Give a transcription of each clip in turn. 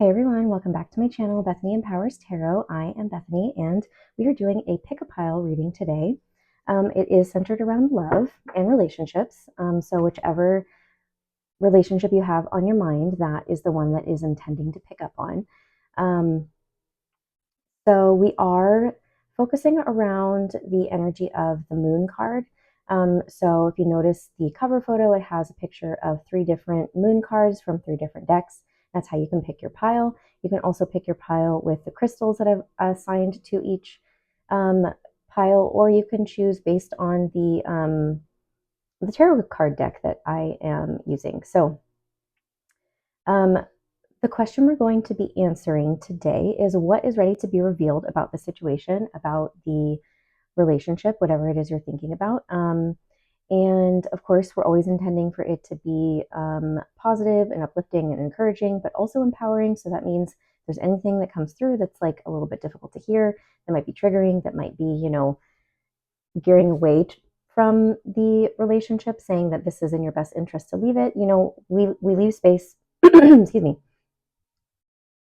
Hey everyone, welcome back to my channel, Bethany Empowers Tarot. I am Bethany and we are doing a pick a pile reading today. It is centered around love and relationships. So whichever relationship you have on your mind, that is the one that is intending to pick up on. So we are focusing around the energy of the moon card. So if you notice the cover photo, it has a picture of 3 different moon cards from 3 different decks. That's how you can pick your pile. You can also pick your pile with the crystals that I've assigned to each pile, or you can choose based on the tarot card deck that I am using. So the question we're going to be answering today is what is ready to be revealed about the situation, about the relationship, whatever it is you're thinking about. And of course, we're always intending for it to be positive and uplifting and encouraging, but also empowering. So that means if there's anything that comes through that's like a little bit difficult to hear, that might be triggering, that might be, gearing away from the relationship, saying that this is in your best interest to leave it. We leave space, excuse me,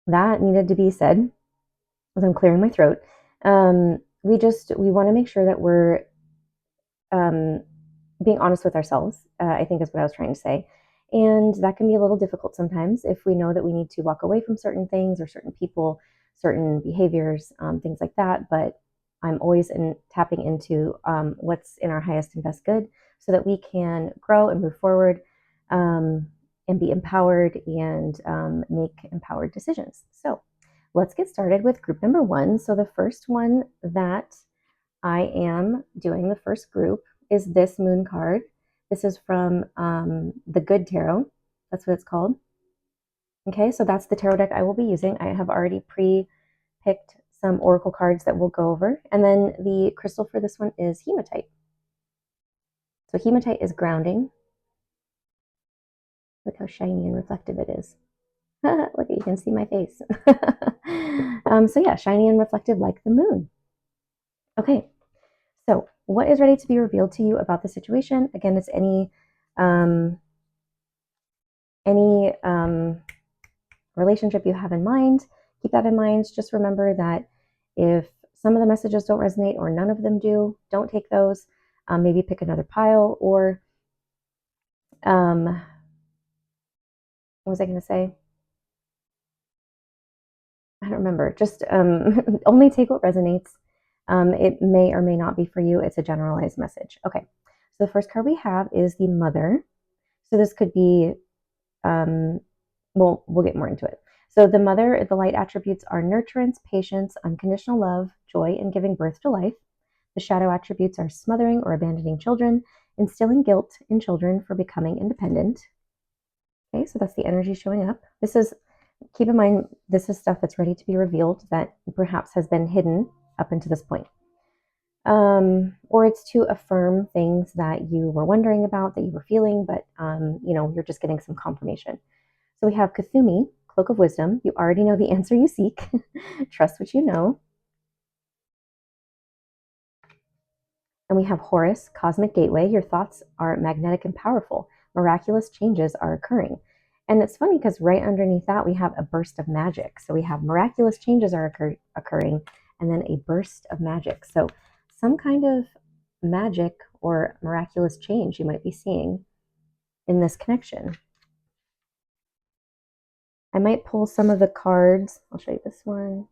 that needed to be said as I'm clearing my throat. We want to make sure that we're being honest with ourselves, I think is what I was trying to say. And that can be a little difficult sometimes if we know that we need to walk away from certain things or certain people, certain behaviors, things like that. But I'm always tapping into what's in our highest and best good so that we can grow and move forward and be empowered and make empowered decisions. So let's get started with group number 1. So the first one that I am doing, the first group, is this moon card. This is from the Good Tarot. That's what it's called. Okay, so that's the tarot deck I will be using. I have already pre-picked some oracle cards that we'll go over. And then the crystal for this one is Hematite. So Hematite is grounding. Look how shiny and reflective it is. Look, you can see my face. So yeah, shiny and reflective like the moon. Okay, so what is ready to be revealed to you about the situation? Again, it's any relationship you have in mind. Keep that in mind. Just remember that if some of the messages don't resonate or none of them do, don't take those. Maybe pick another pile, or what was I going to say? I don't remember. Just only take what resonates. It may or may not be for you. It's a generalized message. Okay. So the first card we have is the Mother. So this could be, we'll get more into it. So the Mother, the light attributes are nurturance, patience, unconditional love, joy, and giving birth to life. The shadow attributes are smothering or abandoning children, instilling guilt in children for becoming independent. Okay, so that's the energy showing up. Keep in mind, this is stuff that's ready to be revealed that perhaps has been hidden up until this point. Or it's to affirm things that you were wondering about, that you were feeling, but you're just getting some confirmation. So we have Kuthumi, Cloak of Wisdom. You already know the answer you seek. Trust what you know. And we have Horus, Cosmic Gateway. Your thoughts are magnetic and powerful. Miraculous changes are occurring. And it's funny because right underneath that, we have a burst of magic. So we have miraculous changes are occurring, and then a burst of magic. So some kind of magic or miraculous change you might be seeing in this connection. I might pull some of the cards. I'll show you this one.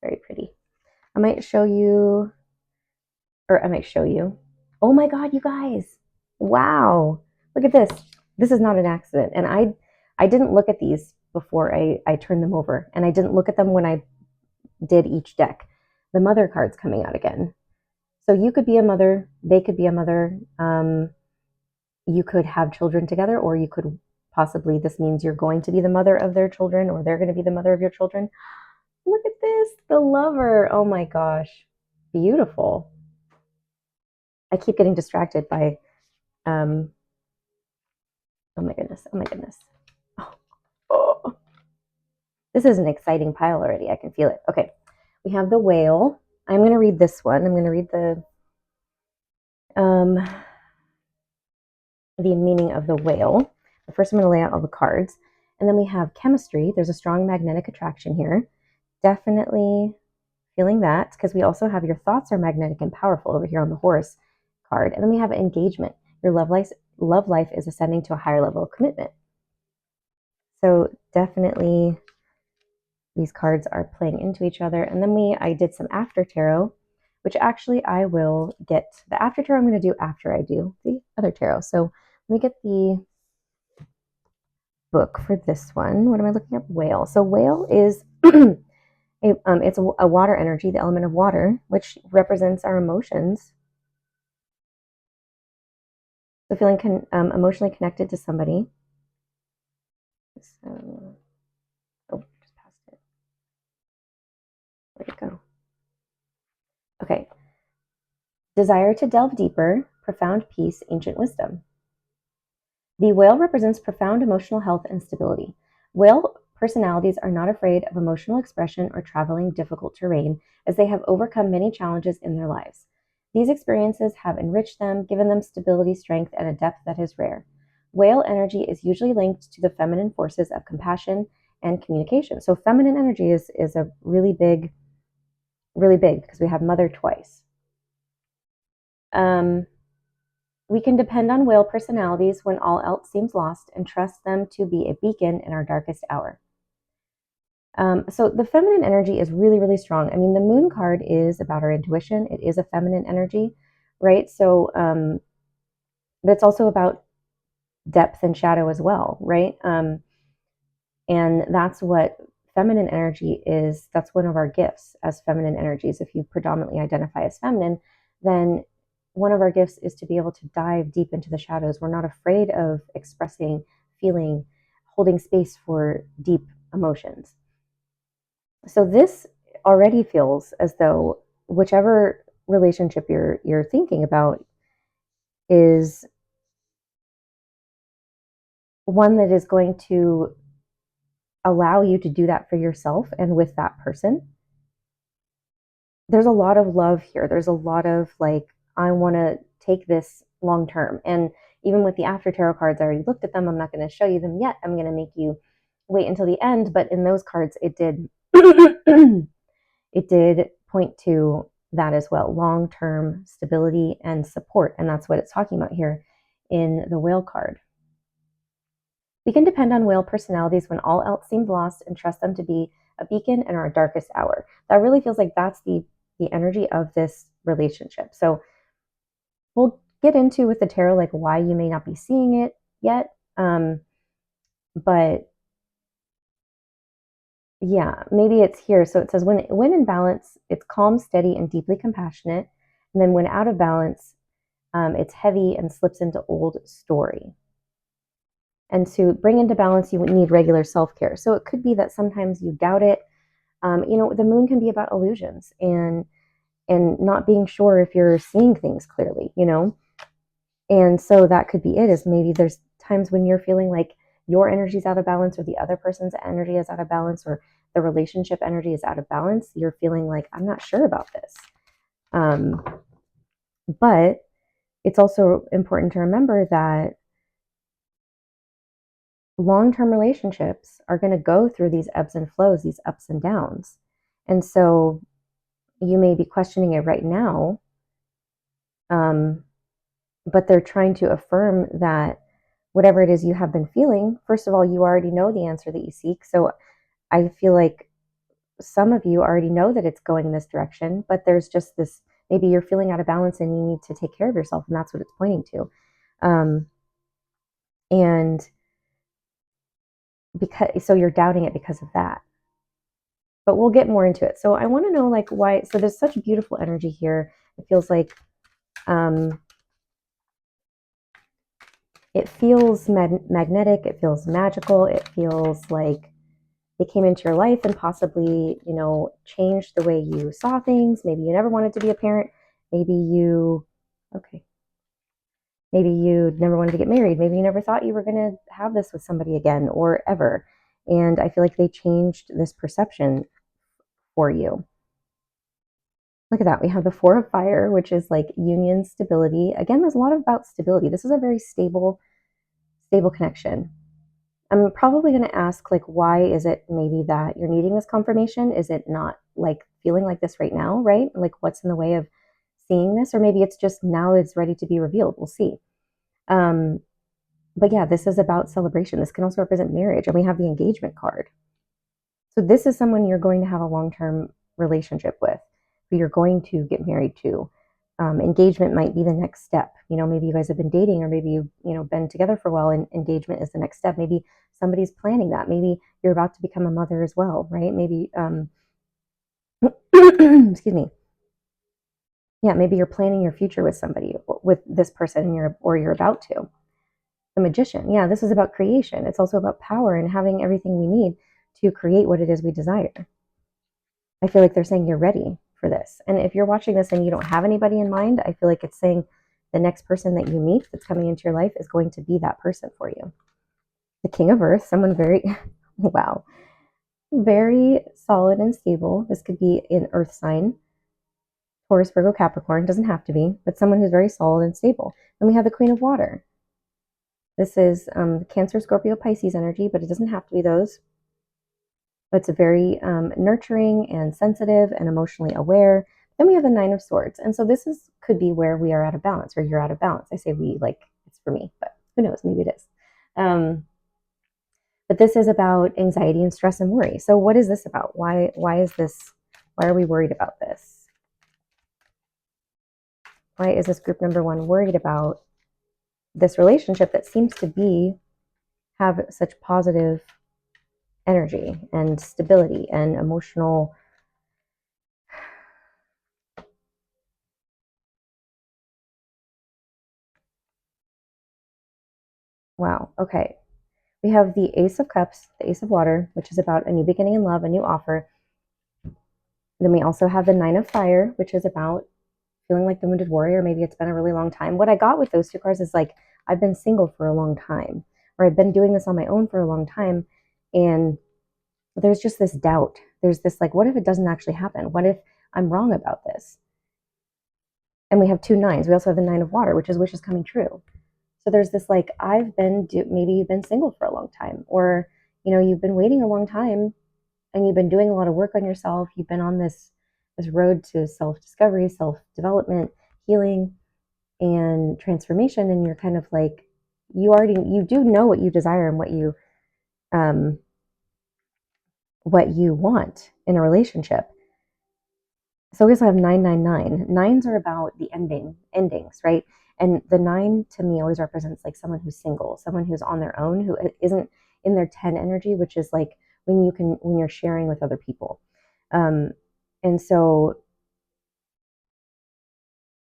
Very pretty. I might show you. Oh my God, you guys. Wow. Look at this. This is not an accident. And I didn't look at these before I turned them over. And I didn't look at them when I did each deck. The Mother card's coming out again. So you could be a mother. They could be a mother. You could have children together, or you could possibly, this means you're going to be the mother of their children, or they're going to be the mother of your children. Look at this. The Lover. Oh my gosh. Beautiful. I keep getting distracted by, oh my goodness. Oh. This is an exciting pile already. I can feel it. Okay. We have the Whale. I'm going to read this one. I'm going to read the meaning of the Whale. But first, I'm going to lay out all the cards. And then we have chemistry. There's a strong magnetic attraction here. Definitely feeling that, because we also have your thoughts are magnetic and powerful over here on the horse card. And then we have engagement. Your love life is ascending to a higher level of commitment. So definitely these cards are playing into each other. And then I did some after tarot, which actually I will get the after tarot I'm going to do after I do the other tarot. So let me get the book for this one. What am I looking up? Whale. So whale is it's a water energy, the element of water, which represents our emotions. So feeling emotionally connected to somebody. So, just passed it. Where'd it go? Okay. Desire to delve deeper, profound peace, ancient wisdom. The whale represents profound emotional health and stability. Whale personalities are not afraid of emotional expression or traveling difficult terrain, as they have overcome many challenges in their lives. These experiences have enriched them, given them stability, strength, and a depth that is rare. Whale energy is usually linked to the feminine forces of compassion and communication. So feminine energy is a really big because we have mother twice. We can depend on whale personalities when all else seems lost and trust them to be a beacon in our darkest hour. So the feminine energy is really, really strong. I mean, the moon card is about our intuition. It is a feminine energy, right? So, but it's also about depth and shadow as well, right? And that's what feminine energy is. That's one of our gifts as feminine energies. If you predominantly identify as feminine, then one of our gifts is to be able to dive deep into the shadows. We're not afraid of expressing, feeling, holding space for deep emotions. So this already feels as though whichever relationship you're thinking about is one that is going to allow you to do that for yourself and with that person. There's a lot of love here. There's a lot of like, I want to take this long term. And even with the after tarot cards, I already looked at them. I'm not going to show you them yet. I'm going to make you wait until the end. But in those cards, it did it did point to that as well, long term stability and support. And that's what it's talking about here in the whale card. We can depend on whale personalities when all else seems lost and trust them to be a beacon in our darkest hour. That really feels like that's the energy of this relationship. So we'll get into with the tarot like why you may not be seeing it yet. But yeah, maybe it's here. So it says when in balance, it's calm, steady, and deeply compassionate. And then when out of balance, it's heavy and slips into old story. And to bring into balance, you would need regular self-care. So it could be that sometimes you doubt it. The moon can be about illusions and not being sure if you're seeing things clearly, And so that could be it, is maybe there's times when you're feeling like your energy is out of balance or the other person's energy is out of balance or the relationship energy is out of balance. You're feeling like, I'm not sure about this. But it's also important to remember that long-term relationships are going to go through these ebbs and flows, these ups and downs. And so you may be questioning it right now, but they're trying to affirm that whatever it is you have been feeling, first of all, you already know the answer that you seek. So I feel like some of you already know that it's going in this direction, but there's just this, maybe you're feeling out of balance and you need to take care of yourself. And that's what it's pointing to. And so you're doubting it because of that. But we'll get more into it. So I want to know like why, so there's such beautiful energy here. It feels like, it feels magnetic. It feels magical. It feels like they came into your life and possibly, changed the way you saw things. Maybe you never wanted to be a parent. Maybe you never wanted to get married. Maybe you never thought you were going to have this with somebody again or ever. And I feel like they changed this perception for you. Look at that. We have the Four of Fire, which is like union, stability. Again, there's a lot about stability. This is a very stable connection. I'm probably going to ask, like, why is it maybe that you're needing this confirmation? Is it not like feeling like this right now, right? Like, what's in the way of seeing this? Or maybe it's just now it's ready to be revealed. We'll see. But yeah, this is about celebration. This can also represent marriage, and we have the engagement card. So this is someone you're going to have a long-term relationship with, who you're going to get married to. Engagement might be the next step. Maybe you guys have been dating, or maybe you've been together for a while, and engagement is the next step. Maybe somebody's planning that. Maybe you're about to become a mother as well, right? Maybe, excuse me. Yeah, maybe you're planning your future with somebody, with this person, or you're about to. The Magician. Yeah, this is about creation. It's also about power and having everything we need to create what it is we desire. I feel like they're saying you're ready for this. And if you're watching this and you don't have anybody in mind, I feel like it's saying the next person that you meet that's coming into your life is going to be that person for you. The King of Earth, someone very, wow, very solid and stable. This could be an earth sign, Taurus, Virgo, Capricorn, doesn't have to be, but someone who's very solid and stable. Then we have the Queen of Water. This is Cancer, Scorpio, Pisces energy, but it doesn't have to be those. But it's a very nurturing and sensitive and emotionally aware. Then we have the Nine of Swords. And so this could be where we are out of balance, or you're out of balance. I say we, like it's for me, but who knows, maybe it is. But this is about anxiety and stress and worry. So what is this about? Why are we worried about this? Why is this group number one worried about this relationship that seems to have such positive energy and stability and emotional? Wow. Okay. We have the Ace of Cups, the Ace of Water, which is about a new beginning in love, a new offer. Then we also have the Nine of Fire, which is about feeling like the wounded warrior. Maybe it's been a really long time. What I got with those two cards is like, I've been single for a long time, or I've been doing this on my own for a long time. And there's just this doubt. There's this like, what if it doesn't actually happen? What if I'm wrong about this? And we have two nines. We also have the Nine of Water, which is wishes coming true. So there's this like, maybe you've been single for a long time, or, you've been waiting a long time and you've been doing a lot of work on yourself. You've been on this road to self-discovery, self-development, healing, and transformation. And you're kind of like, you do know what you desire and what you want in a relationship. So we also have 999. Nines are about the endings, right? And the 9 to me always represents like someone who's single, someone who's on their own, who isn't in their 10 energy, which is like when you're sharing with other people. And so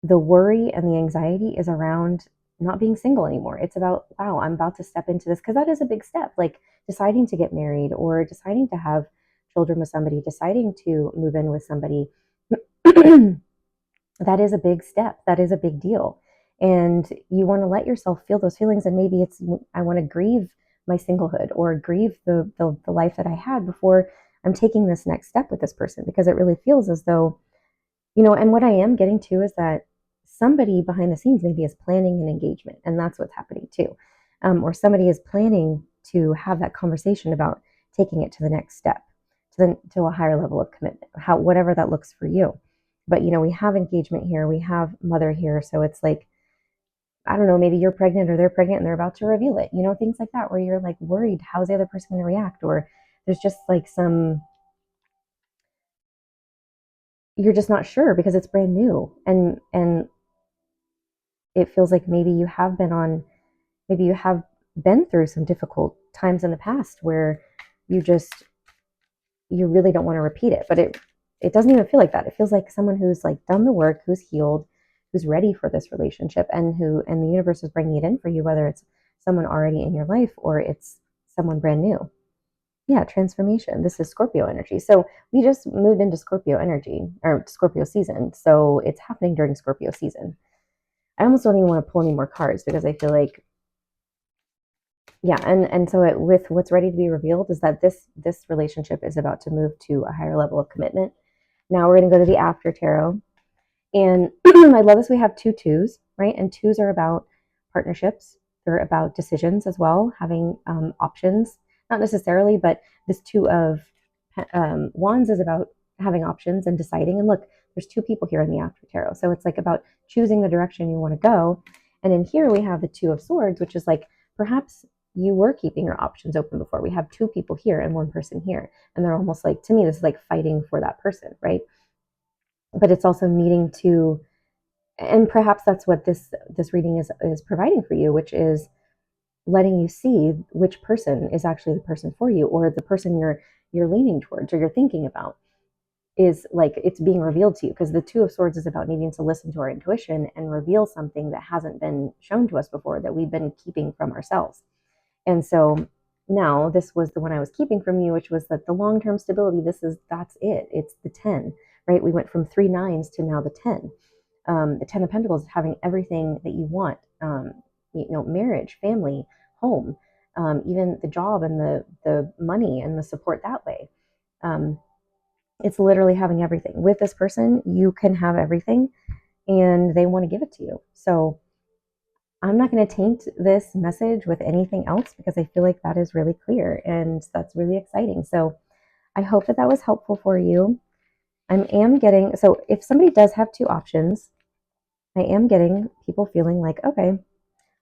the worry and the anxiety is around not being single anymore. It's about, wow, I'm about to step into this, because that is a big step, like deciding to get married or deciding to have children with somebody, deciding to move in with somebody. That is a big step. That is a big deal. And you want to let yourself feel those feelings. And maybe it's, I want to grieve my singlehood, or grieve the life that I had before I'm taking this next step with this person, because it really feels as though, and what I am getting to is that somebody behind the scenes maybe is planning an engagement, and that's what's happening too. Or somebody is planning to have that conversation about taking it to the next step, to a higher level of commitment, whatever that looks for you. But, we have engagement here, we have mother here. So it's like, I don't know, maybe you're pregnant or they're pregnant and they're about to reveal it, things like that, where you're like worried, how's the other person going to react? Or there's just like you're just not sure because it's brand new. And it feels like maybe you have been through some difficult times in the past where you really don't want to repeat it. But it doesn't even feel like that. It feels like someone who's like done the work, who's healed, who's ready for this relationship, and the universe is bringing it in for you, whether it's someone already in your life or it's someone brand new. Yeah, transformation. This is Scorpio energy. So we just moved into Scorpio energy, or Scorpio season. So it's happening during Scorpio season. I almost don't even want to pull any more cards, because I feel like, yeah, and so with what's ready to be revealed is that this relationship is about to move to a higher level of commitment. Now we're going to go to the After Tarot. And I love this. We have two twos, right? And twos are about partnerships. They're about decisions as well, having options, not necessarily, but this Two of Wands is about having options and deciding. And look, there's two people here in the After Tarot. So it's like about choosing the direction you want to go. And in here we have the Two of Swords, which is like perhaps you were keeping your options open before. We have two people here and one person here. And they're almost like, to me, this is like fighting for that person, right? But it's also needing to, and perhaps that's what this reading is providing for you, which is letting you see which person is actually the person for you, or the person you're leaning towards or you're thinking about is like it's being revealed to you, because the Two of Swords is about needing to listen to our intuition and reveal something that hasn't been shown to us before, that we've been keeping from ourselves. And so now this was the one I was keeping from you, which was that the long-term stability, that's it. It's the 10, right? We went from 3 nines to now the 10. The 10 of Pentacles, having everything that you want, marriage, family, home, even the job and the money and the support that way. It's literally having everything. With this person, you can have everything and they want to give it to you. So I'm not going to taint this message with anything else, because I feel like that is really clear and that's really exciting. So I hope that was helpful for you. So if somebody does have two options, I am getting people feeling like, okay,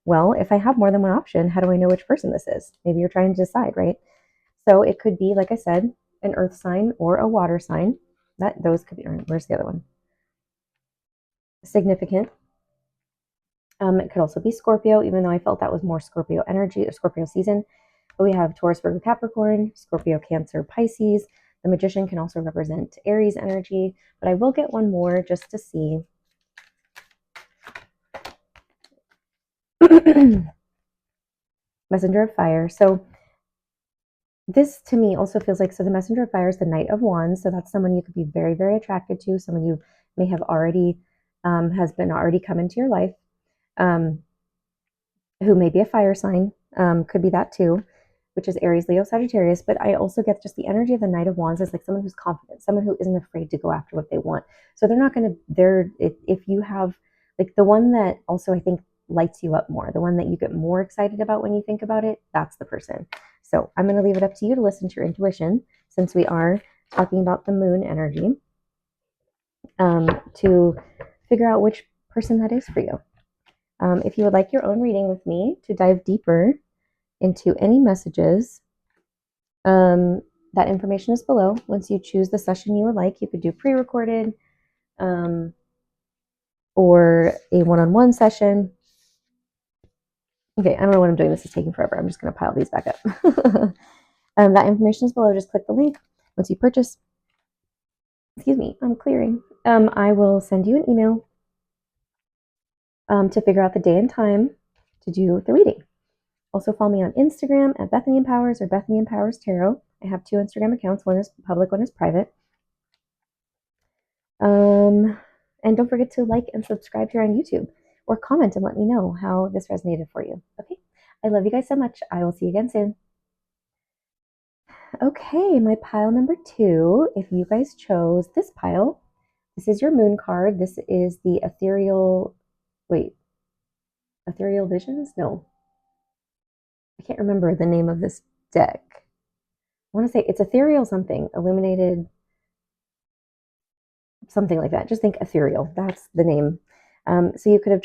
well, if I have more than one option, how do I know which person this is? Maybe you're trying to decide, right? So it could be, like I said, an earth sign or a water sign. Those could be, where's the other one? Significant. It could also be Scorpio, even though I felt that was more Scorpio energy or Scorpio season. But we have Taurus, Virgo, Capricorn, Scorpio, Cancer, Pisces. The Magician can also represent Aries energy, but I will get one more just to see. Messenger of Fire. So this to me also feels like, so the Messenger of Fire is the Knight of Wands. So that's someone you could be very, very attracted to, someone you may have already, has been already come into your life, who may be a fire sign, could be that too, which is Aries, Leo, Sagittarius. But I also get just the energy of the Knight of Wands is like someone who's confident, someone who isn't afraid to go after what they want. So they're not going to, if you have like the one that also I think lights you up more, the one that you get more excited about when you think about it, that's the person. So I'm going to leave it up to you to listen to your intuition, since we are talking about the moon energy, to figure out which person that is for you. If you would like your own reading with me to dive deeper into any messages, that information is below. Once you choose the session you would like, you could do pre-recorded, or a one-on-one session. Okay, I don't know what I'm doing. This is taking forever. I'm just going to pile these back up. That information is below. Just click the link. Once you purchase, excuse me, I'm clearing. I will send you an email to figure out the day and time to do the reading. Also follow me on Instagram at Bethany Empowers or Bethany Empowers Tarot. I have 2 Instagram accounts. One is public, one is private. And don't forget to like and subscribe here on YouTube, or comment and let me know how this resonated for you. Okay, I love you guys so much. I will see you again soon. Okay, my pile number 2, if you guys chose this pile, this is your moon card. This is the ethereal visions? No, I can't remember the name of this deck. I want to say it's ethereal something, illuminated, something like that. Just think ethereal. That's the name. So you could have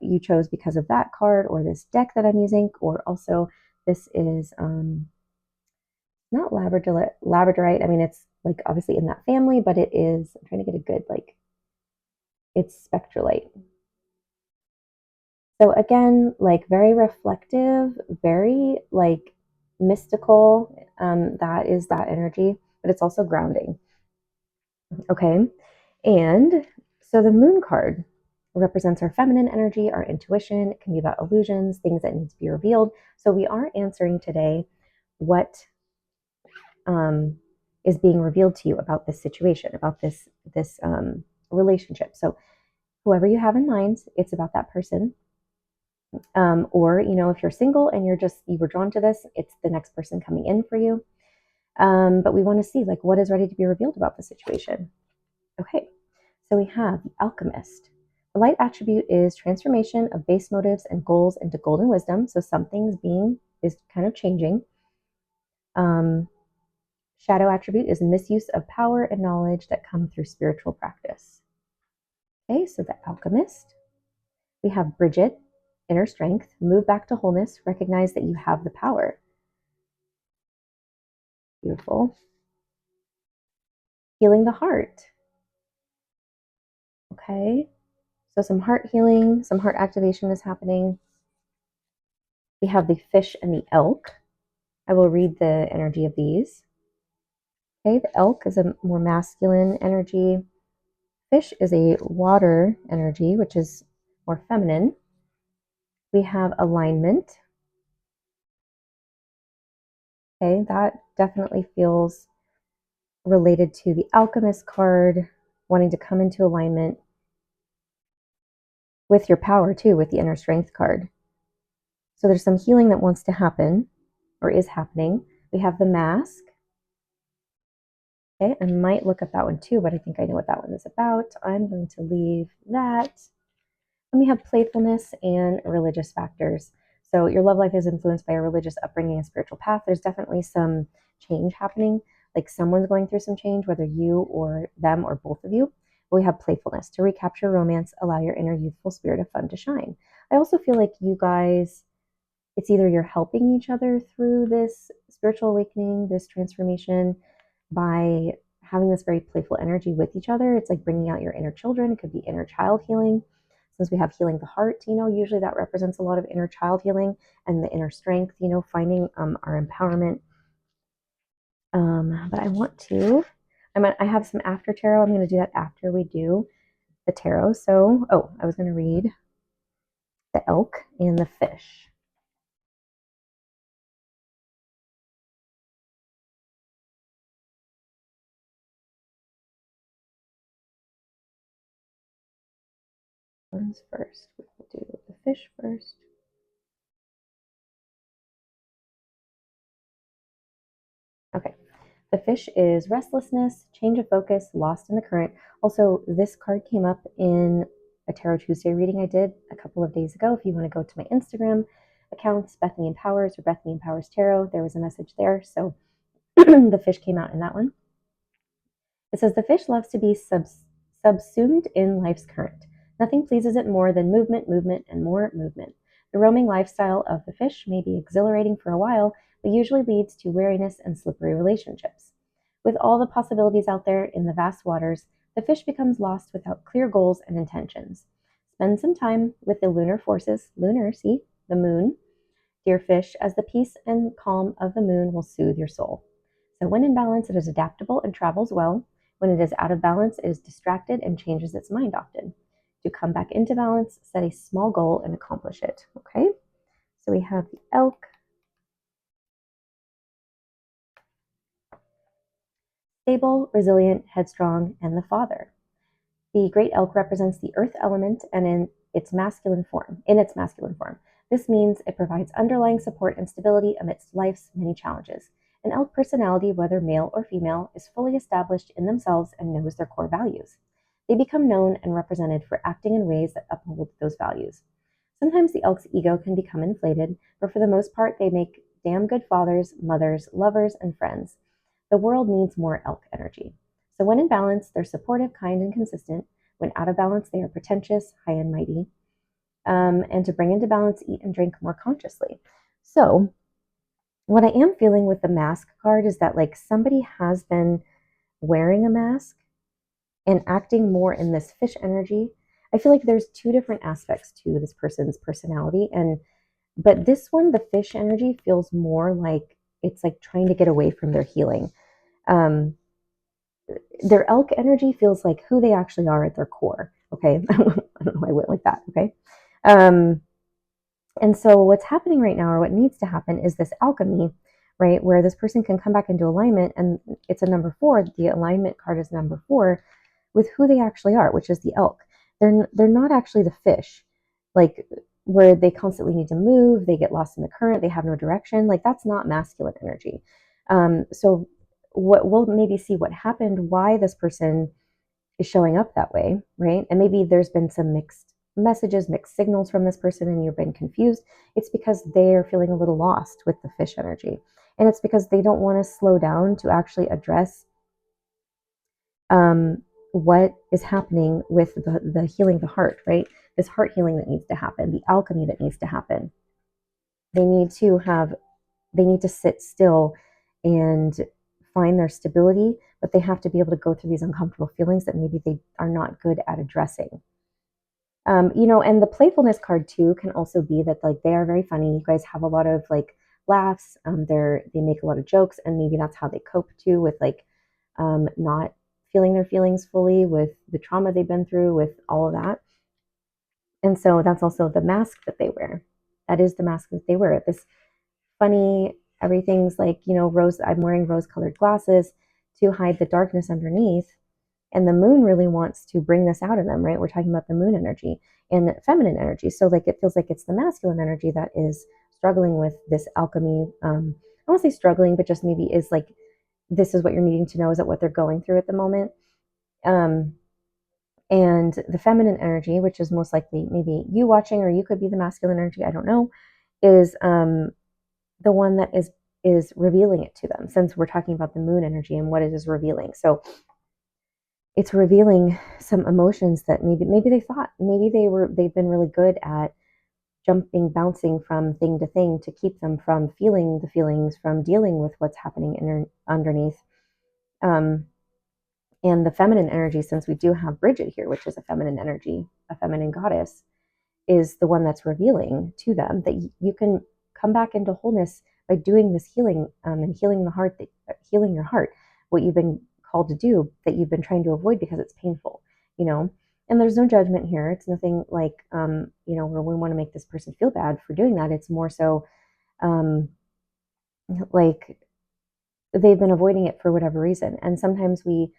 you chose because of that card or this deck that I'm using, or also this is not labradorite. I mean, it's like obviously in that family, but it is, I'm trying to get a good, like, it's spectrolite. So again, like very reflective, very like mystical. That is that energy, but it's also grounding. Okay. And so the moon card represents our feminine energy, our intuition. It can be about illusions, things that need to be revealed. So we are answering today what is being revealed to you about this situation, about this relationship. So whoever you have in mind, it's about that person. Or, if you're single and you were drawn to this, it's the next person coming in for you. But we want to see like what is ready to be revealed about the situation. Okay. So we have the Alchemist. The light attribute is transformation of base motives and goals into golden wisdom. So something's is kind of changing. Shadow attribute is misuse of power and knowledge that come through spiritual practice. Okay, so the alchemist. We have Bridget, inner strength, move back to wholeness, recognize that you have the power. Beautiful. Healing the heart. Okay, so some heart healing, some heart activation is happening. We have the fish and the elk. I will read the energy of these. Okay, the elk is a more masculine energy. Fish is a water energy, which is more feminine. We have alignment. Okay, that definitely feels related to the alchemist card, wanting to come into alignment with your power too, with the inner strength card. So there's some healing that wants to happen or is happening. We have the mask. Okay, I might look up that one too, but I think I know what that one is about. I'm going to leave that. And we have playfulness and religious factors. So your love life is influenced by a religious upbringing and spiritual path. There's definitely some change happening. Like someone's going through some change, whether you or them or both of you. But we have playfulness to recapture romance, allow your inner youthful spirit of fun to shine. I also feel like you guys, it's either you're helping each other through this spiritual awakening, this transformation by having this very playful energy with each other. It's like bringing out your inner children. It could be inner child healing. Since we have healing the heart, usually that represents a lot of inner child healing and the inner strength, finding our empowerment. But I have some after tarot. I'm going to do that after we do the tarot. So, I was going to read the elk and the fish. One's first. We'll do the fish first. Okay. The fish is restlessness, change of focus, lost in the current. Also, this card came up in a Tarot Tuesday reading I did a couple of days ago. If you want to go to my Instagram accounts, Bethany Empowers or Bethany Empowers Tarot, there was a message there. So the fish came out in that one. It says the fish loves to be subsumed in life's current. Nothing pleases it more than movement, movement, and more movement. The roaming lifestyle of the fish may be exhilarating for a while, but usually leads to wariness and slippery relationships. With all the possibilities out there in the vast waters, the fish becomes lost without clear goals and intentions. Spend some time with the lunar forces, the moon, dear fish, as the peace and calm of the moon will soothe your soul. So when in balance, it is adaptable and travels well. When it is out of balance, it is distracted and changes its mind often. To come back into balance, set a small goal and accomplish it. Okay, so we have the elk, stable, resilient, headstrong, and the father. The great elk represents the earth element and in its masculine form. This means it provides underlying support and stability amidst life's many challenges. An elk personality, whether male or female, is fully established in themselves and knows their core values. They become known and represented for acting in ways that uphold those values. Sometimes the elk's ego can become inflated, but for the most part, they make damn good fathers, mothers, lovers, and friends. The world needs more elk energy. So when in balance, they're supportive, kind, and consistent. When out of balance, they are pretentious, high and mighty. And to bring into balance, eat and drink more consciously. So what I am feeling with the mask card is that like somebody has been wearing a mask and acting more in this fish energy. I feel like there's two different aspects to this person's personality, but this one, the fish energy, feels more like it's like trying to get away from their healing. Their elk energy feels like who they actually are at their core. Okay, I don't know why I went like that. Okay, and so what's happening right now, or what needs to happen, is this alchemy, right, where this person can come back into alignment, and it's a number 4. The alignment card is number 4 with who they actually are, which is the elk. They're not actually the fish, like where they constantly need to move, they get lost in the current, they have no direction. Like that's not masculine energy. So what we'll maybe see what happened, why this person is showing up that way, right? And maybe there's been some mixed messages, mixed signals from this person, and you've been confused. It's because they're feeling a little lost with the fish energy. And it's because they don't want to slow down to actually address what is happening with the healing the heart, right? This heart healing that needs to happen, the alchemy that needs to happen. They need to sit still and find their stability, but they have to be able to go through these uncomfortable feelings that maybe they are not good at addressing. And the playfulness card too can also be that like they are very funny. You guys have a lot of like laughs. They make a lot of jokes, and maybe that's how they cope too with like not feeling their feelings fully, with the trauma they've been through, with all of that. And so that's also the mask that they wear. That is the mask that they wear. This funny, everything's like, rose. I'm wearing rose-colored glasses to hide the darkness underneath. And the moon really wants to bring this out in them, right? We're talking about the moon energy and feminine energy. So like it feels like it's the masculine energy that is struggling with this alchemy. I won't say struggling, but just maybe is like, this is what you're needing to know. Is that what they're going through at the moment? And the feminine energy, which is most likely maybe you watching, or you could be the masculine energy, I don't know, is the one that is revealing it to them, since we're talking about the moon energy and what it is revealing. So it's revealing some emotions that maybe they thought they've been really good at bouncing from thing to thing to keep them from feeling the feelings, from dealing with what's happening underneath. And the feminine energy, since we do have Bridget here, which is a feminine energy, a feminine goddess, is the one that's revealing to them that you can come back into wholeness by doing this healing, and healing the heart, healing your heart, what you've been called to do that you've been trying to avoid because it's painful, and there's no judgment here. It's nothing like, where we want to make this person feel bad for doing that. It's more so like they've been avoiding it for whatever reason. And sometimes we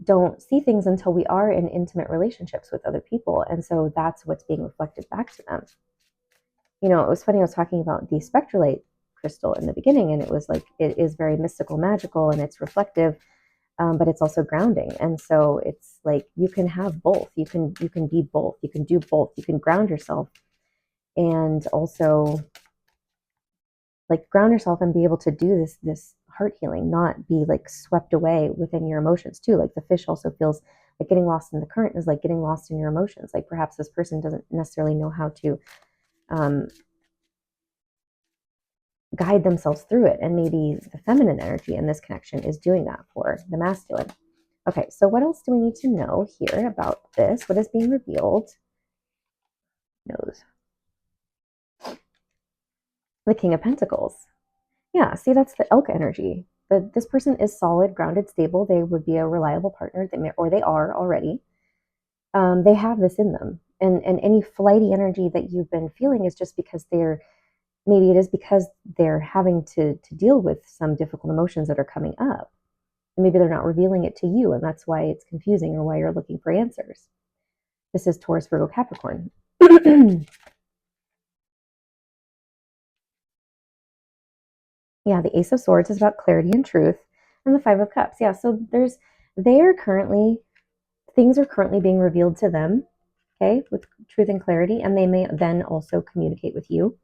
don't see things until we are in intimate relationships with other people. And so that's what's being reflected back to them. It was funny, I was talking about the Spectrolite crystal in the beginning, and it was like, it is very mystical, magical, and it's reflective, but it's also grounding. And so it's like, you can have both. You can be both. You can do both. You can ground yourself and also like ground yourself and be able to do this heart healing, not be like swept away within your emotions too. Like the fish also feels like getting lost in the current is like getting lost in your emotions. Like perhaps this person doesn't necessarily know how to guide themselves through it. And maybe the feminine energy in this connection is doing that for the masculine. Okay, so what else do we need to know here about this? What is being revealed? Nose. The King of Pentacles. Yeah, see, that's the elk energy. This person is solid, grounded, stable. They would be a reliable partner, or they are already. They have this in them. And any flighty energy that you've been feeling is just because maybe it is because they're having to deal with some difficult emotions that are coming up. And maybe they're not revealing it to you, and that's why it's confusing, or why you're looking for answers. This is Taurus, Virgo, Capricorn. Yeah, the Ace of Swords is about clarity and truth, and the Five of Cups. Yeah, so things are currently being revealed to them, okay, with truth and clarity, and they may then also communicate with you,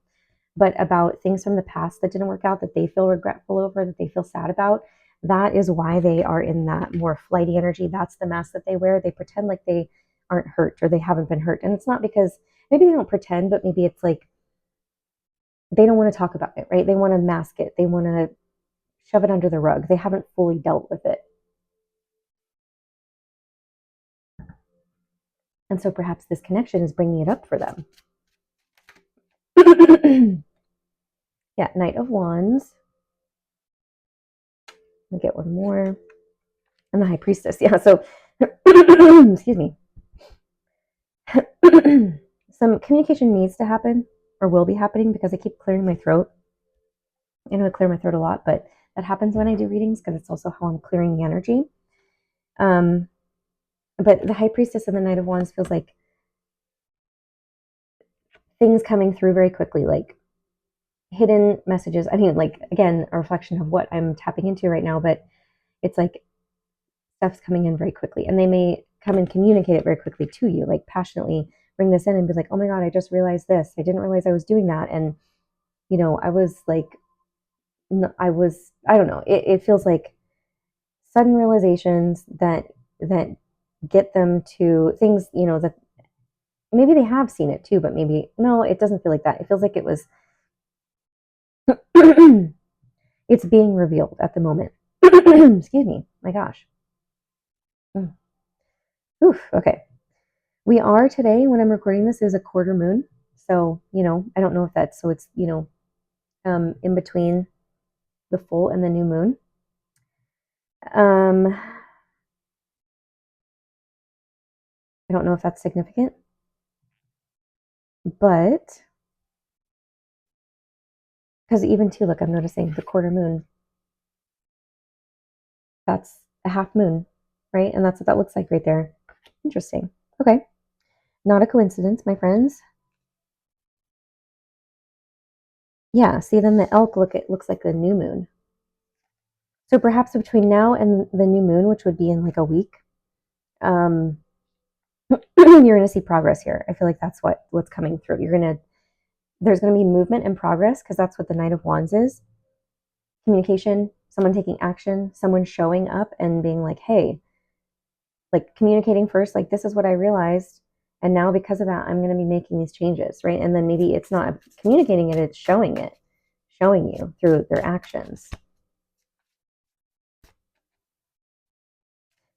but about things from the past that didn't work out, that they feel regretful over, that they feel sad about. That is why they are in that more flighty energy. That's the mask that they wear. They pretend like they aren't hurt, or they haven't been hurt. And it's not because, maybe they don't pretend, but maybe it's like they don't want to talk about it, right? They want to mask it. They want to shove it under the rug. They haven't fully dealt with it. And so perhaps this connection is bringing it up for them. Yeah, Knight of Wands. I'll get one more. And the High Priestess. Yeah, so, excuse me. Some communication needs to happen, or will be happening, because I keep clearing my throat. I know I clear my throat a lot, but that happens when I do readings because it's also how I'm clearing the energy. But the High Priestess and the Knight of Wands feels like things coming through very quickly, like hidden messages. I mean, like, again, a reflection of what I'm tapping into right now, but it's like stuff's coming in very quickly, and they may come and communicate it very quickly to you, like passionately bring this in and be like, oh my God, I just realized this. I didn't realize I was doing that. And, I was like, I don't know. It feels like sudden realizations that get them to things, that maybe they have seen it too, but maybe no, it doesn't feel like that. It feels like it was it's being revealed at the moment. Excuse me. My gosh. Oof, okay. We are today, when I'm recording this, is a quarter moon. So, I don't know if that's, so it's, in between the full and the new moon. I don't know if that's significant, but because even too, look, I'm noticing the quarter moon, that's a half moon, right? And that's what that looks like right there. Interesting. Okay. Not a coincidence, my friends. Yeah, see, then the elk it looks like the new moon. So perhaps between now and the new moon, which would be in like a week, you're going to see progress here. I feel like that's what's coming through. There's going to be movement and progress, because that's what the Knight of Wands is. Communication, someone taking action, someone showing up and being like, hey, like communicating first, like, this is what I realized. And now because of that, I'm going to be making these changes, right? And then maybe it's not communicating it, it's showing you through their actions.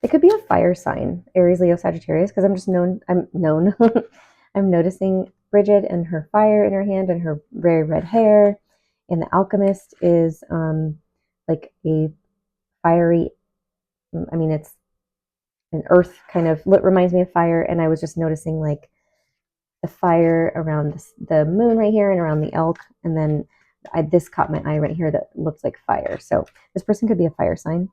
It could be a fire sign, Aries, Leo, Sagittarius, because I'm noticing Bridget and her fire in her hand and her very red hair. And the alchemist is like a fiery, it's an earth kind of, reminds me of fire. And I was just noticing like the fire around the moon right here and around the elk. And then this caught my eye right here that looks like fire. So this person could be a fire sign.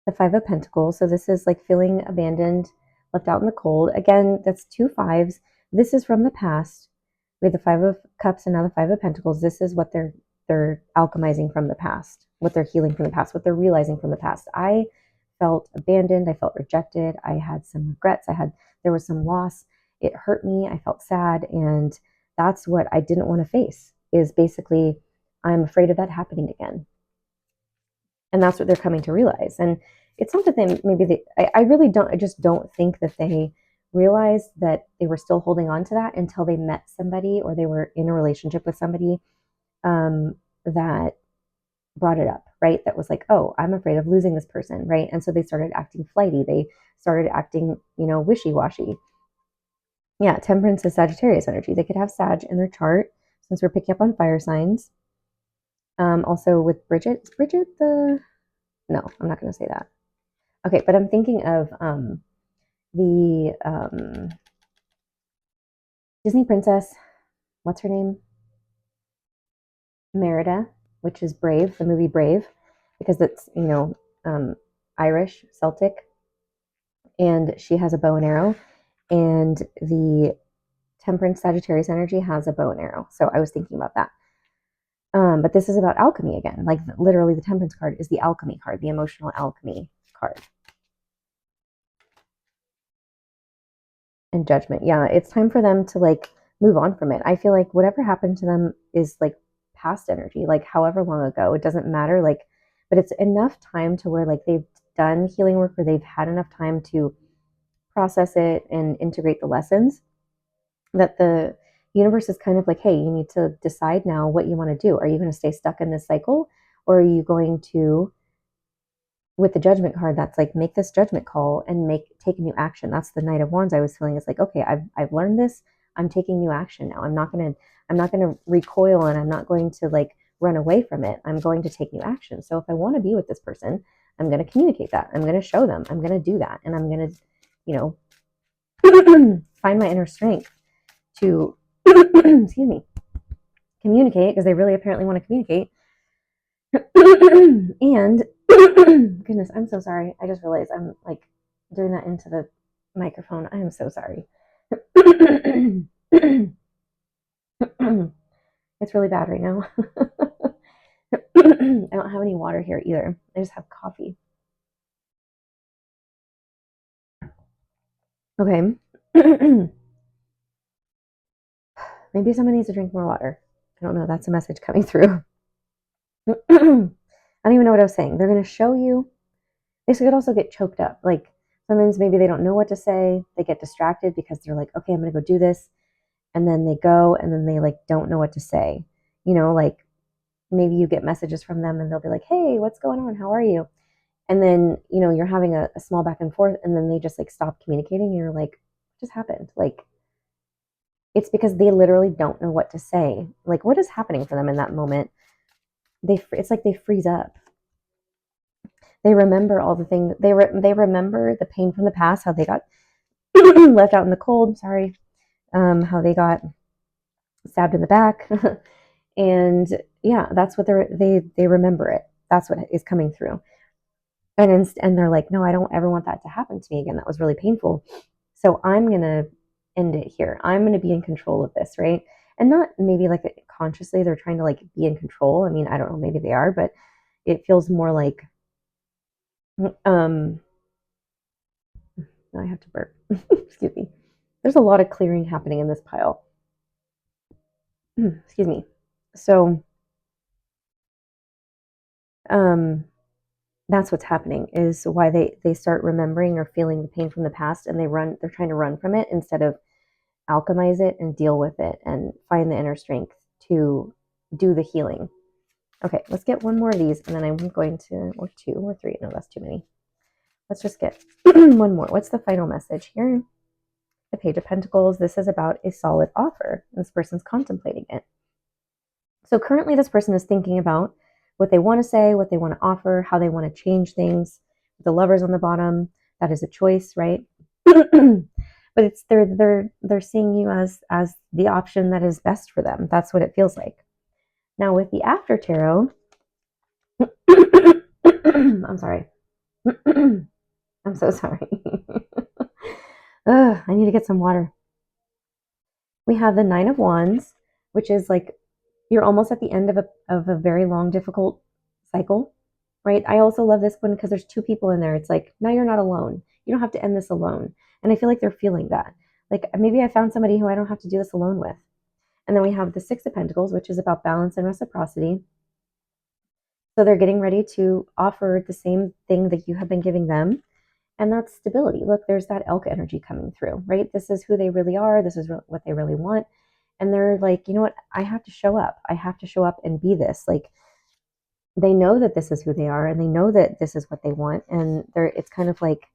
The Five of Pentacles. So this is like feeling abandoned, left out in the cold. Again, that's 2 5s. This is from the past. We have the Five of Cups and now the Five of Pentacles. This is what they're alchemizing from the past, what they're healing from the past, what they're realizing from the past. I felt abandoned. I felt rejected. I had some regrets. There was some loss. It hurt me. I felt sad. And that's what I didn't want to face, is basically, I'm afraid of that happening again. And that's what they're coming to realize. And it's not that I just don't think that they realized that they were still holding on to that until they met somebody or they were in a relationship with somebody that brought it up, right? That was like, oh, I'm afraid of losing this person, right? And so they started acting flighty. They started acting, wishy-washy. Yeah, Temperance is Sagittarius energy. They could have Sag in their chart, since we're picking up on fire signs. Also with Bridget, is Bridget no, I'm not going to say that. Okay, but I'm thinking of the Disney princess, what's her name? Merida, which is Brave, the movie Brave, because it's, Irish, Celtic, and she has a bow and arrow, and the Temperance Sagittarius energy has a bow and arrow. So I was thinking about that. But this is about alchemy again. Like literally the Temperance card is the alchemy card, the emotional alchemy card. And Judgment. Yeah, it's time for them to like move on from it. I feel like whatever happened to them is like past energy, like however long ago. It doesn't matter, like, but it's enough time to where like they've done healing work, or they've had enough time to process it and integrate the lessons, that the universe is kind of like, hey, you need to decide now what you want to do. Are you going to stay stuck in this cycle, or are you going to, with the Judgment card, that's like, make this judgment call and take new action. That's the Knight of Wands I was feeling. It's like, okay, I've learned this. I'm taking new action now. I'm not gonna recoil, and I'm not going to like run away from it. I'm going to take new action. So if I want to be with this person, I'm going to communicate that. I'm going to show them. I'm going to do that, and I'm going to, find my inner strength to, excuse me, communicate, because they really apparently want to communicate. And goodness, I'm so sorry. I just realized I'm like doing that into the microphone. I am so sorry. It's really bad right now. I don't have any water here either. I just have coffee. Okay. Maybe someone needs to drink more water. I don't know. That's a message coming through. I don't even know what I was saying. They're going to show you. They could also get choked up. Like sometimes maybe they don't know what to say. They get distracted because they're like, okay, I'm going to go do this. And then they go and then they like don't know what to say. Like maybe you get messages from them and they'll be like, hey, what's going on? How are you? And then, you're having a small back and forth and then they just like stop communicating. And you're like, what just happened? Like, it's because they literally don't know what to say. Like, what is happening for them in that moment? It's like they freeze up. They remember all the things. They remember the pain from the past, how they got left out in the cold. Sorry, how they got stabbed in the back, and yeah, that's what they remember it. That's what is coming through, and they're like, no, I don't ever want that to happen to me again. That was really painful. So I'm gonna end it here. I'm gonna be in control of this, right? And not maybe like consciously they're trying to like be in control. I mean, I don't know, maybe they are, but it feels more like now I have to burp. Excuse me. There's a lot of clearing happening in this pile. Excuse me. So that's what's happening, is why they start remembering or feeling the pain from the past, and they're trying to run from it instead of alchemize it and deal with it and find the inner strength to do the healing. Okay, let's get one more of these, and then I'm going to, or two or three. No, that's too many. Let's just get one more. What's the final message here? The Page of Pentacles. This is about a solid offer. This person's contemplating it. So currently this person is thinking about what they want to say, what they want to offer, how they want to change things. The Lovers on the bottom, that is a choice, right? But it's they're seeing you as the option that is best for them. That's what it feels like. Now with the After Tarot, I'm sorry. I'm so sorry. I need to get some water. We have the Nine of Wands, which is like you're almost at the end of a very long, difficult cycle, right? I also love this one because there's two people in there. It's like, now you're not alone. You don't have to end this alone. And I feel like they're feeling that. Like maybe I found somebody who I don't have to do this alone with. And then we have the Six of Pentacles, which is about balance and reciprocity. So they're getting ready to offer the same thing that you have been giving them. And that's stability. Look, there's that elk energy coming through, right? This is who they really are. This is what they really want. And they're like, you know what? I have to show up. I have to show up and be this. Like, they know that this is who they are and they know that this is what they want. And it's kind of like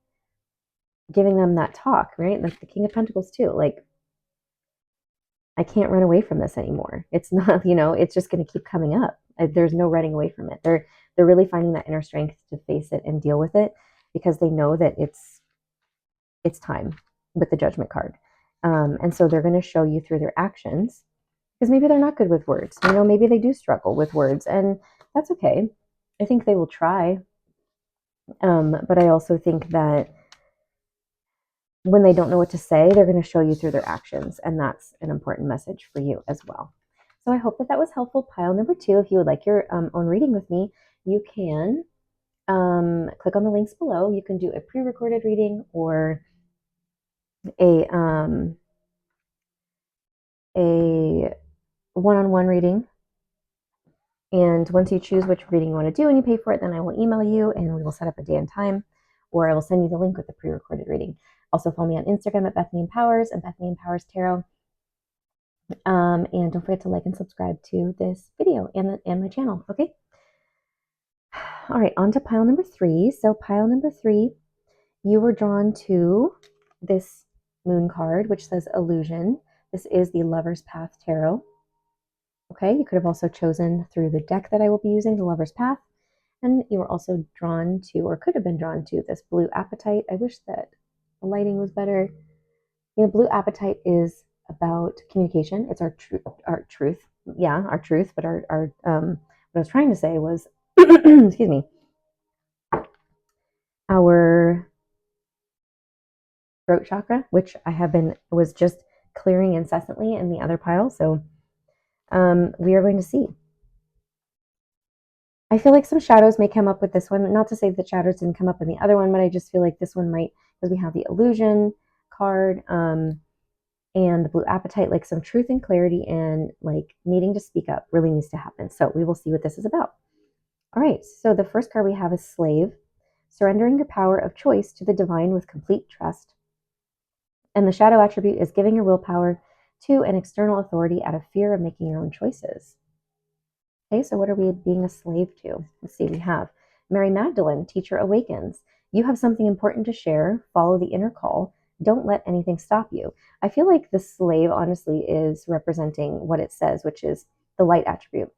giving them that talk, right? Like the King of Pentacles too. Like, I can't run away from this anymore. It's not, it's just going to keep coming up. There's no running away from it. They're really finding that inner strength to face it and deal with it because they know that it's time with the Judgment card. And so they're going to show you through their actions, because maybe they're not good with words. Maybe they do struggle with words, and that's okay. I think they will try. But I also think that when they don't know what to say, they're going to show you through their actions. And that's an important message for you as well. So I hope that was helpful. Pile number 2, if you would like your own reading with me, you can click on the links below. You can do a pre-recorded reading or a one-on-one reading. And once you choose which reading you want to do and you pay for it, then I will email you and we will set up a day and time, or I will send you the link with the pre-recorded reading. Also follow me on Instagram at Bethany Empowers and Bethany Empowers Tarot. And don't forget to like and subscribe to this video and my channel, okay? All right, on to pile number 3. So pile number 3, you were drawn to this moon card, which says Illusion. This is the Lover's Path Tarot. Okay, you could have also chosen through the deck that I will be using, the Lover's Path. And you were also drawn to, or could have been drawn to, this blue Apatite. I wish that the lighting was better. Blue Apatite is about communication. It's our truth. Yeah, our truth. But our what I was trying to say was, excuse me, our throat chakra, which was just clearing incessantly in the other pile. So we are going to see. I feel like some shadows may come up with this one. Not to say that shadows didn't come up in the other one, but I just feel like this one might, because we have the illusion card and the blue apatite, like some truth and clarity and like needing to speak up really needs to happen. So we will see what this is about. All right, so the first card we have is Slave, surrendering your power of choice to the divine with complete trust. And the shadow attribute is giving your willpower to an external authority out of fear of making your own choices. Okay, so what are we being a slave to? Let's see, we have Mary Magdalene, teacher awakens. You have something important to share. Follow the inner call. Don't let anything stop you. I feel like the slave, honestly, is representing what it says, which is the light attribute.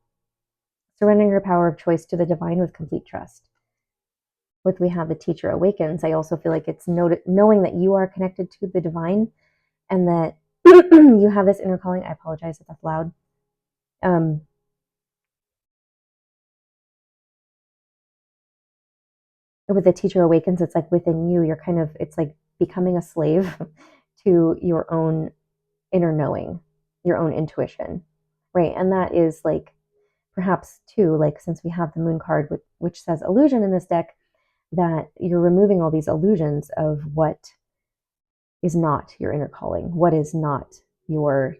Surrendering your power of choice to the divine with complete trust. With we have the teacher awakens, I also feel like it's knowing that you are connected to the divine and that you have this inner calling. I apologize if that's loud. With the teacher awakens, it's like within you, you're kind of, it's like becoming a slave to your own inner knowing, your own intuition, right? And that is like perhaps too, like since we have the moon card, which says illusion in this deck, that you're removing all these illusions of what is not your inner calling, what is not your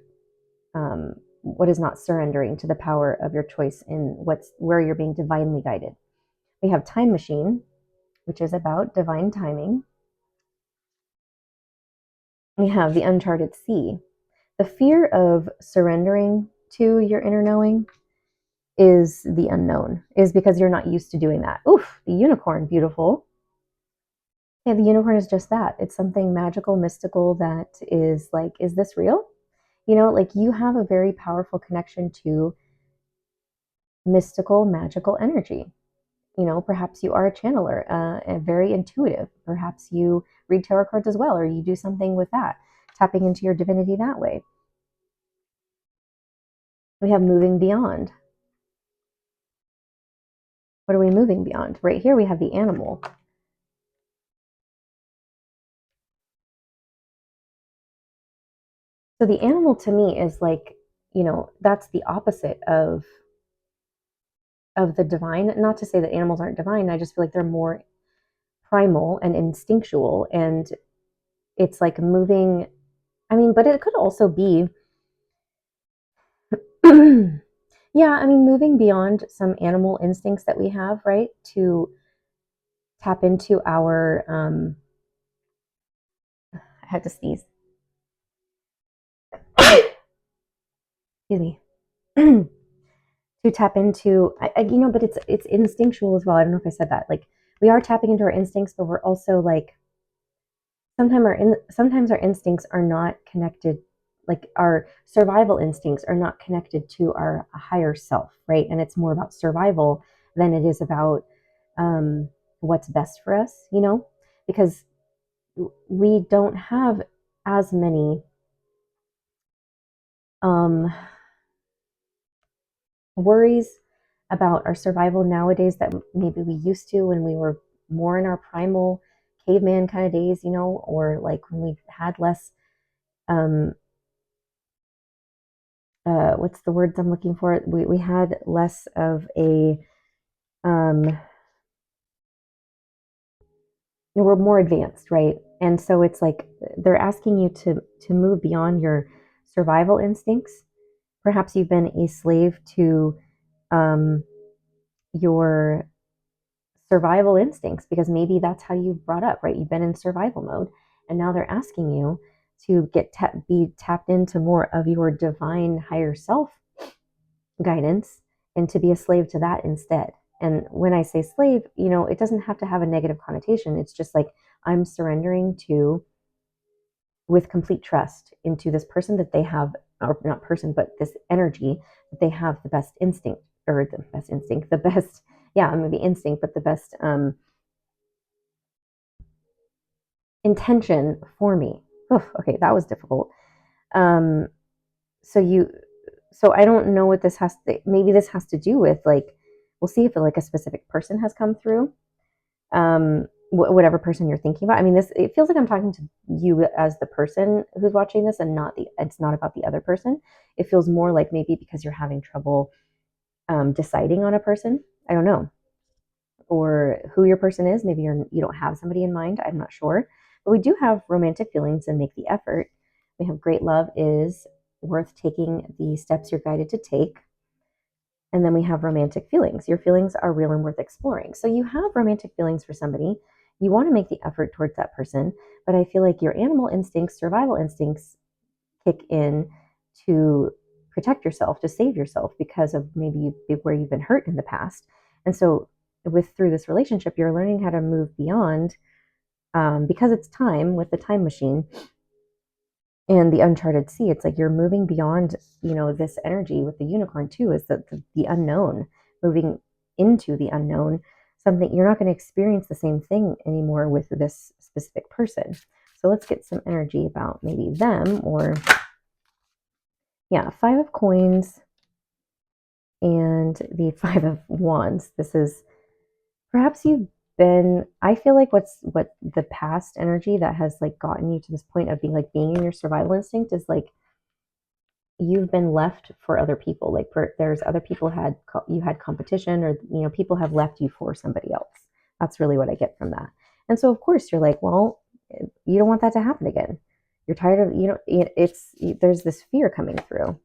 what is not surrendering to the power of your choice in where you're being divinely guided. We have time machine, which is about divine timing. We have the uncharted sea. The fear of surrendering to your inner knowing is the unknown, is because you're not used to doing that. Oof, the unicorn, beautiful. Yeah, the unicorn is just that. It's something magical, mystical that is like, is this real? You know, like you have a very powerful connection to mystical, magical energy. You know, perhaps you are a channeler, and very intuitive. Perhaps you read tarot cards as well, or you do something with that, tapping into your divinity that way. We have moving beyond. What are we moving beyond? Right here we have the animal. So the animal to me is like, you know, that's the opposite of the divine. Not to say that animals aren't divine. I just feel like they're more primal and instinctual, and it's like moving. I mean, but it could also be yeah, I mean, moving beyond some animal instincts that we have, right? To tap into our I had to sneeze. Excuse me. To tap into, you know, but it's instinctual as well. I don't know if I said that. Like we are tapping into our instincts, but we're also like sometimes our instincts are not connected. Like our survival instincts are not connected to our higher self, right? And it's more about survival than it is about what's best for us, you know, because we don't have as many worries about our survival nowadays that maybe we used to when we were more in our primal caveman kind of days, you know, or like when we had less um what's the words I'm looking for? We had less of a um we're more advanced, right? And so it's like they're asking you to move beyond your survival instincts. Perhaps you've been a slave to um your survival instincts because maybe that's how you brought up, right? You've been in survival mode, and now they're asking you to be tapped into more of your divine higher self guidance and to be a slave to that instead. And when I say slave, you know, it doesn't have to have a negative connotation. It's just like I'm surrendering to with complete trust into this person that they have, or not person, but this energy that they have the best instinct, or the best instinct, the best, yeah, maybe instinct, but the best intention for me. Oof, okay, that was difficult. Um, so you, so I don't know what this has to, maybe this has to do with like, we'll see if like a specific person has come through. Whatever person you're thinking about. I mean, this, it feels like I'm talking to you as the person who's watching this and not it's not about the other person. It feels more like maybe because you're having trouble deciding on a person. I don't know. Or who your person is. Maybe you don't have somebody in mind. I'm not sure. But we do have romantic feelings and make the effort. We have great love is worth taking the steps you're guided to take. And then we have romantic feelings. Your feelings are real and worth exploring. So you have romantic feelings for somebody. You want to make the effort towards that person. But I feel like your animal instincts, survival instincts kick in to protect yourself, to save yourself because of maybe where you've been hurt in the past. And so through this relationship, you're learning how to move beyond, because it's time with the time machine and the uncharted sea. It's like you're moving beyond, this energy with the unicorn too, is the unknown, moving into the unknown, something you're not going to experience the same thing anymore with this specific person. So let's get some energy about maybe them, or yeah, 5 of coins and the 5 of wands. This is perhaps I feel like what the past energy that has like gotten you to this point of being in your survival instinct is like you've been left for other people. Like there's other people you had competition, or people have left you for somebody else. That's really what I get from that. And so of course you're like, well, you don't want that to happen again. You're tired of, there's this fear coming through.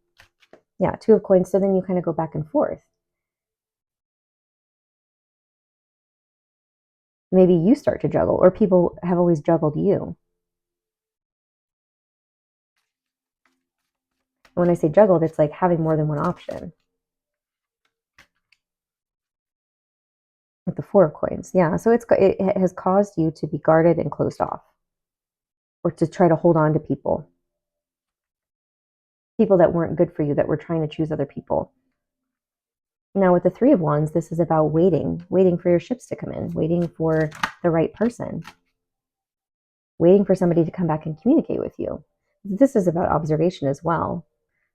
Yeah, 2 of coins. So then you kind of go back and forth. Maybe you start to juggle, or people have always juggled you. When I say juggled, it's like having more than one option. With the 4 of coins. Yeah, so it has caused you to be guarded and closed off, or to try to hold on to people that weren't good for you, that were trying to choose other people. Now with the 3 of wands, this is about waiting for your ships to come in, waiting for the right person, waiting for somebody to come back and communicate with you. This is about observation as well,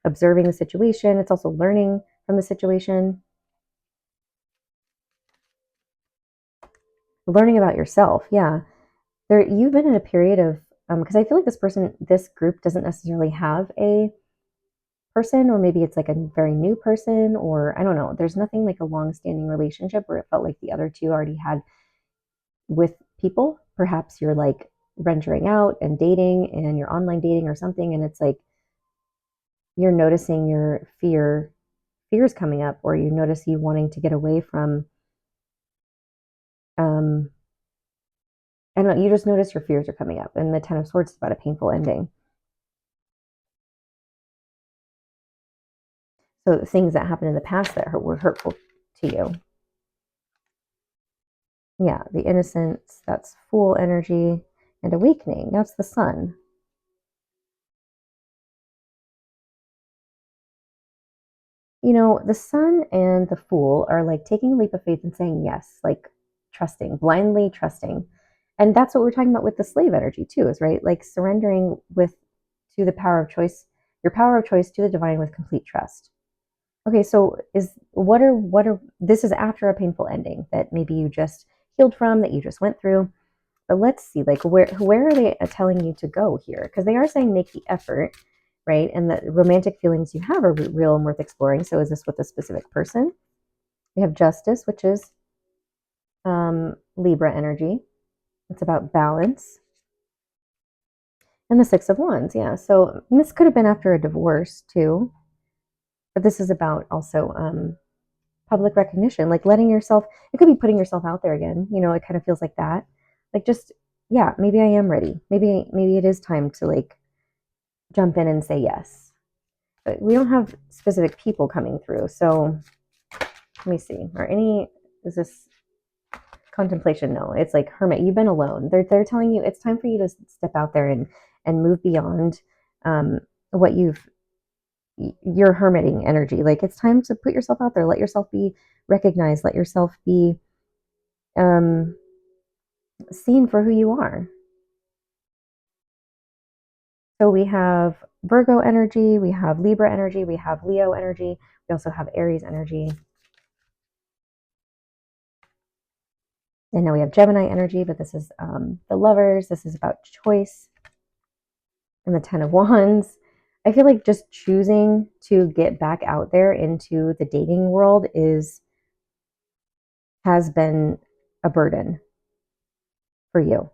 observing the situation. It's also learning from the situation, learning about yourself. Yeah, you've been in a period of, because I feel like this group doesn't necessarily have a person, or maybe it's like a very new person, or I don't know. There's nothing like a long-standing relationship where it felt like the other 2 already had with people. Perhaps you're like venturing out and dating, and you're online dating or something, and it's like you're noticing your fears coming up, or you notice you wanting to get away from, I don't know, you just notice your fears are coming up. And the 10 of swords is about a painful ending. So things that happened in the past that were hurtful to you. Yeah, the innocence, that's Fool energy, and awakening, that's the sun. The sun and the Fool are like taking a leap of faith and saying yes, like trusting, blindly trusting. And that's what we're talking about with the slave energy too, is right? Like surrendering to the power of choice, your power of choice, to the divine with complete trust. Okay, so this is after a painful ending that maybe you just healed from, that you just went through. But let's see, like where are they telling you to go here? Because they are saying make the effort, right? And the romantic feelings you have are real and worth exploring. So is this with a specific person? We have justice, which is Libra energy. It's about balance. And the 6 of wands, yeah. So this could have been after a divorce too. But this is about also public recognition, like letting yourself, it could be putting yourself out there again. It kind of feels like that. Like just, yeah, maybe I am ready. Maybe it is time to like jump in and say yes. But we don't have specific people coming through. So let me see. Is this contemplation? No, it's like hermit. You've been alone. They're telling you it's time for you to step out there and move beyond what your hermiting energy. Like it's time to put yourself out there. Let yourself be recognized. Let yourself be seen for who you are. So we have Virgo energy, we have Libra energy, we have Leo energy, we also have Aries energy. And now we have Gemini energy, but this is the lovers. This is about choice. And the 10 of wands. I feel like just choosing to get back out there into the dating world has been a burden for you.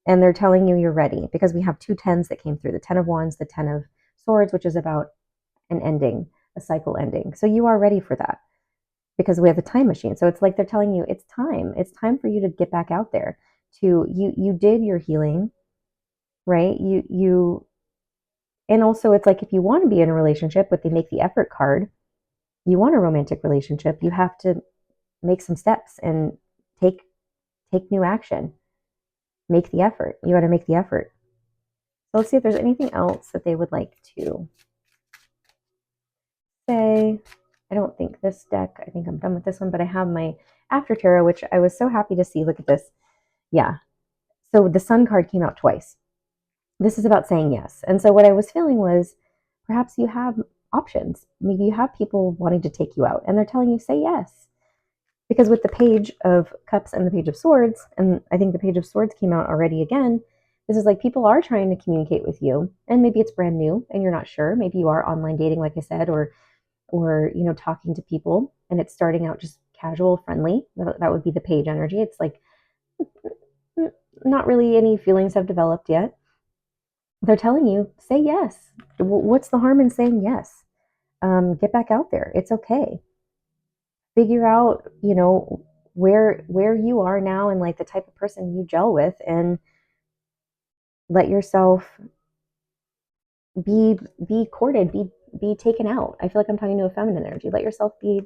And they're telling you you're ready because we have two tens that came through, the 10 of wands, the 10 of swords, which is about an ending, a cycle ending. So you are ready for that because we have the time machine. So it's like they're telling you it's time. It's time for you to get back out there. To you did your healing, right? You and also it's like if you want to be in a relationship, but they make the effort card, you want a romantic relationship, you have to make some steps and take take new action. Make the effort. You got to make the effort. So let's see if there's anything else that they would like to say. I don't think this deck, I think I'm done with this one, but I have my after tarot, which I was so happy to see. Look at this. Yeah. So the sun card came out twice. This is about saying yes. And so what I was feeling was perhaps you have options. Maybe you have people wanting to take you out and they're telling you say yes. Because with the page of cups and the page of swords, and I think the page of swords came out already again, this is like people are trying to communicate with you and maybe it's brand new and you're not sure. Maybe you are online dating, like I said, or talking to people and it's starting out just casual, friendly. That would be the page energy. It's like not really any feelings have developed yet. They're telling you say yes. What's the harm in saying yes? Get back out there. It's okay. Figure out where you are now and like the type of person you gel with, and let yourself be courted, be taken out. I feel like I'm talking to a feminine energy. Let yourself be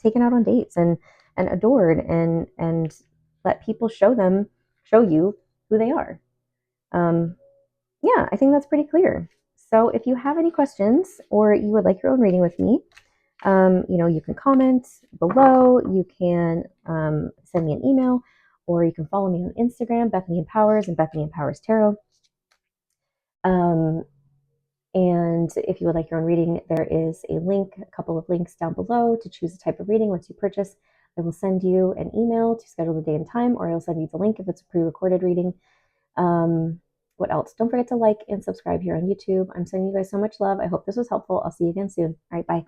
taken out on dates and adored, and let people show you who they are. Yeah, I think that's pretty clear. So if you have any questions or you would like your own reading with me, you can comment below. You can send me an email, or you can follow me on Instagram, Bethany Empowers and Bethany Empowers Tarot. And if you would like your own reading, there is a couple of links down below to choose the type of reading. Once you purchase, I will send you an email to schedule the day and time, or I'll send you the link if it's a pre-recorded reading. What else? Don't forget to like and subscribe here on YouTube. I'm sending you guys so much love. I hope this was helpful. I'll see you again soon. All right, bye.